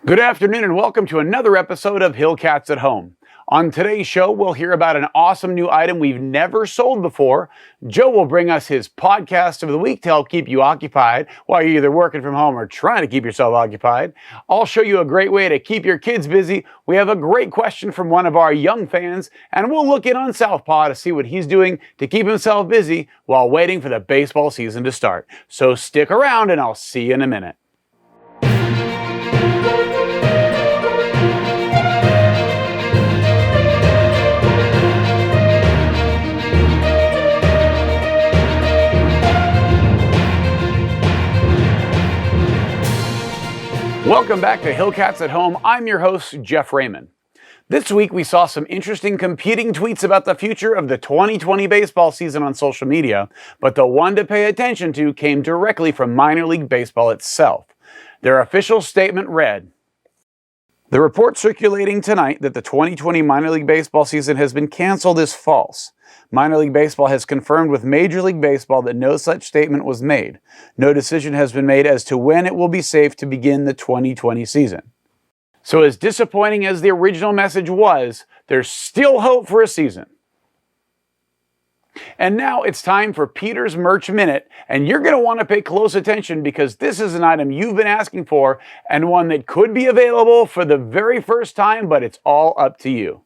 Good afternoon and welcome to another episode of Hillcats at Home. On today's show, we'll hear about an awesome new item we've never sold before. Joe will bring us his podcast of the week to help keep you occupied while you're either working from home or trying to keep yourself occupied. I'll show you a great way to keep your kids busy. We have a great question from one of our young fans, and we'll look in on Southpaw to see what he's doing to keep himself busy while waiting for the baseball season to start. So stick around and I'll see you in a minute. Welcome back to Hillcats at Home. I'm your host, Jeff Raymond. This week we saw some interesting competing tweets about the future of the 2020 baseball season on social media, but the one to pay attention to came directly from minor league baseball itself. Their official statement read, "The report circulating tonight that the 2020 minor league baseball season has been canceled is false. Minor League Baseball has confirmed with Major League Baseball that no such statement was made. No decision has been made as to when it will be safe to begin the 2020 season." So as disappointing as the original message was, there's still hope for a season. And now it's time for Peter's Merch Minute, and you're going to want to pay close attention because this is an item you've been asking for and one that could be available for the very first time, but it's all up to you.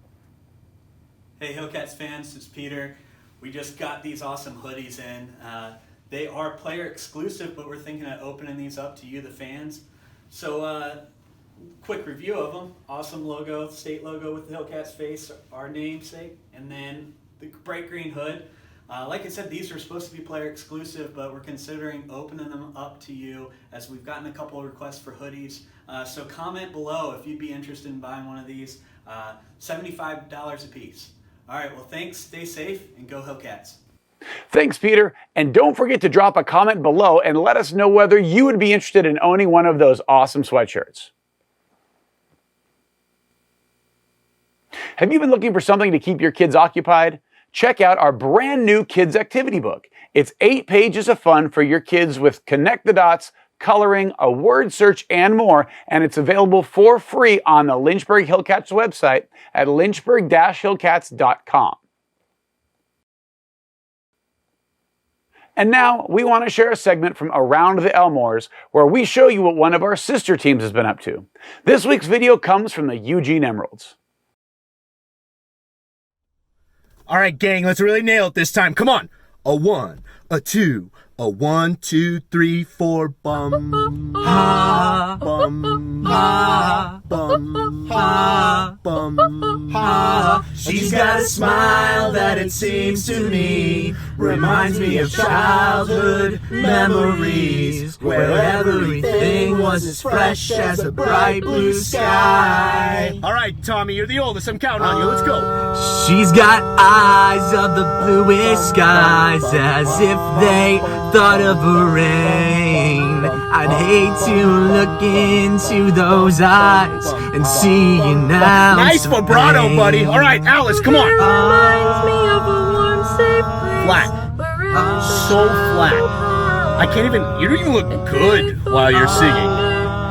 Hey Hillcats fans, it's Peter. We just got these awesome hoodies in. They are player exclusive, but we're thinking of opening these up to you, the fans. So quick review of them. Awesome logo, state logo with the Hillcats face, our namesake, and then the bright green hood. Like I said, these are supposed to be player exclusive, but we're considering opening them up to you as we've gotten a couple of requests for hoodies. So comment below if you'd be interested in buying one of these. $75 a piece. All right, well, thanks. Stay safe and go Hillcats. Thanks, Peter. And don't forget to drop a comment below and let us know whether you would be interested in owning one of those awesome sweatshirts. Have you been looking for something to keep your kids occupied? Check out our brand new kids activity book. It's 8 pages of fun for your kids with connect the dots, coloring, a word search, and more, and it's available for free on the Lynchburg Hillcats website at lynchburg-hillcats.com. And now we want to share a segment from Around the Elmores where we show you what one of our sister teams has been up to. This week's video comes from the Eugene Emeralds. All right, gang, let's really nail it this time. Come on. A 1, a 2, a 1, 2, 3, 4, bum, ha, bum, ha, bum, ha, bum, ha. She's got a smile that it seems to me reminds me of childhood memories where everything was as fresh as a bright blue sky. All right, Tommy, you're the oldest. I'm counting on you. Let's go. She's got eyes of the bluest skies as if they thought of a rain. I'd hate to look into those eyes and see you now. Nice vibrato, buddy. All right, Alice, come on. Reminds me of a warm, safe place. Flat. So flat. I can't even. You don't even look good while you're singing.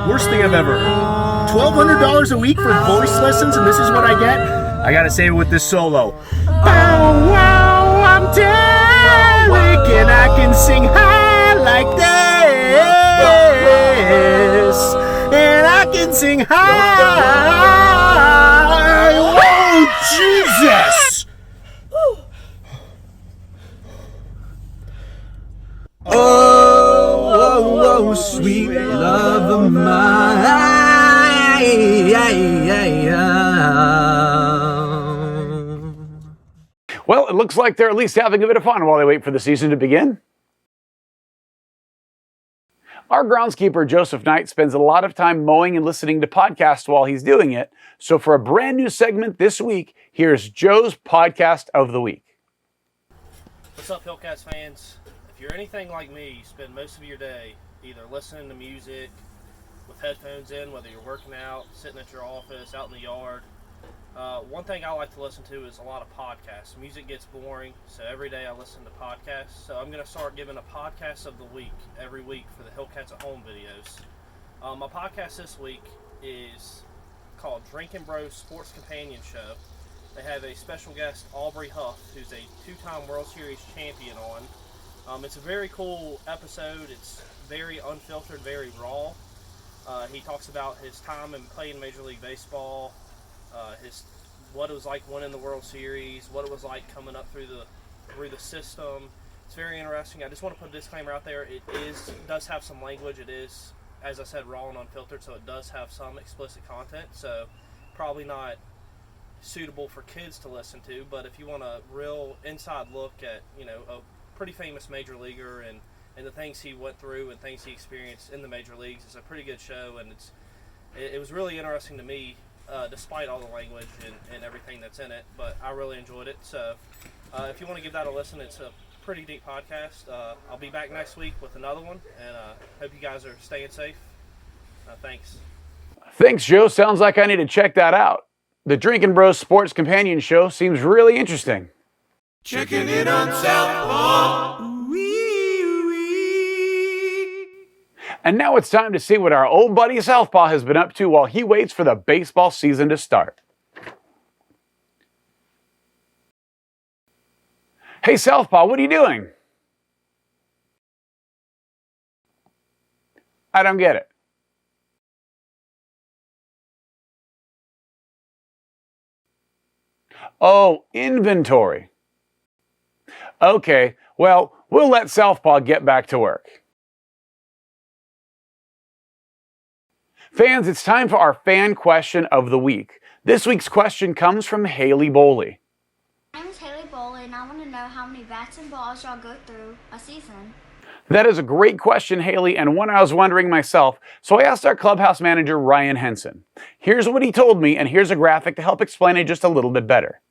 Worst thing I've ever heard. $1,200 a week for voice lessons, and this is what I get? I gotta say it with this solo. Bow wow, I'm Derek, and I can sing high like this, and I can sing high. Oh, Jesus! Oh, sweet love of mine. Well, it looks like they're at least having a bit of fun while they wait for the season to begin. Our groundskeeper, Joseph Knight, spends a lot of time mowing and listening to podcasts while he's doing it. So for a brand new segment this week, here's Joe's Podcast of the Week. What's up, Hillcats fans? If you're anything like me, you spend most of your day either listening to music with headphones in, whether you're working out, sitting at your office, out in the yard. One thing I like to listen to is a lot of podcasts. Music gets boring, so every day I listen to podcasts. So I'm going to start giving a podcast of the week every week for the Hillcats at Home videos. My podcast this week is called Drinking Bros Sports Companion Show. They have a special guest, Aubrey Huff, who's a two-time World Series champion on. It's a very cool episode. It's very unfiltered, very raw. He talks about his time in playing Major League Baseball, what it was like winning the World Series, what it was like coming up through the system. It's very interesting. I just want to put a disclaimer out there. It does have some language. It is, as I said, raw and unfiltered, so it does have some explicit content. So probably not suitable for kids to listen to. But if you want a real inside look at, a pretty famous major leaguer and the things he went through and things he experienced in the major leagues, it's a pretty good show, and it was really interesting to me, despite all the language and everything that's in it. But I really enjoyed it. So if you want to give that a listen, it's a pretty deep podcast. I'll be back next week with another one, and hope you guys are staying safe. Thanks. Thanks, Joe. Sounds like I need to check that out. The Drinking Bros Sports Companion Show seems really interesting. Checking in on Southpaw. And now it's time to see what our old buddy Southpaw has been up to while he waits for the baseball season to start. Hey Southpaw, what are you doing? I don't get it. Oh, inventory. Okay, well, we'll let Southpaw get back to work. Fans, it's time for our fan question of the week. This week's question comes from Haley Boley. My name is Haley Bowley, and I want to know how many bats and balls y'all go through a season. That is a great question, Haley, and one I was wondering myself, so I asked our clubhouse manager, Ryan Henson. Here's what he told me, and here's a graphic to help explain it just a little bit better.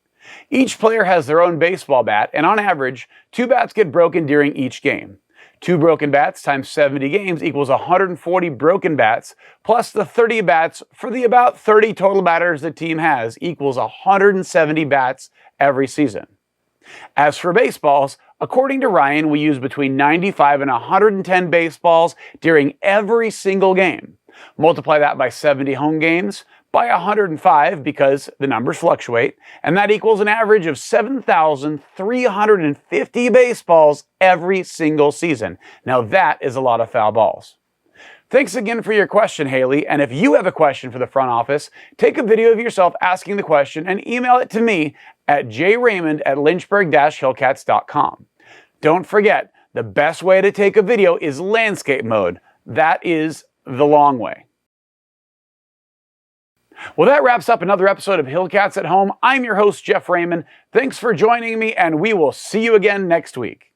Each player has their own baseball bat, and on average, 2 bats get broken during each game. 2 broken bats times 70 games equals 140 broken bats, plus the 30 bats for the about 30 total batters the team has equals 170 bats every season. As for baseballs, according to Ryan, we use between 95 and 110 baseballs during every single game. Multiply that by 70 home games, by 105 because the numbers fluctuate, and that equals an average of 7,350 baseballs every single season. Now that is a lot of foul balls. Thanks again for your question, Haley, and if you have a question for the front office, take a video of yourself asking the question and email it to me at jraymond@lynchburg-hillcats.com. Don't forget, the best way to take a video is landscape mode. That is the long way. Well, that wraps up another episode of Hillcats at Home. I'm your host, Jeff Raymond. Thanks for joining me, and we will see you again next week.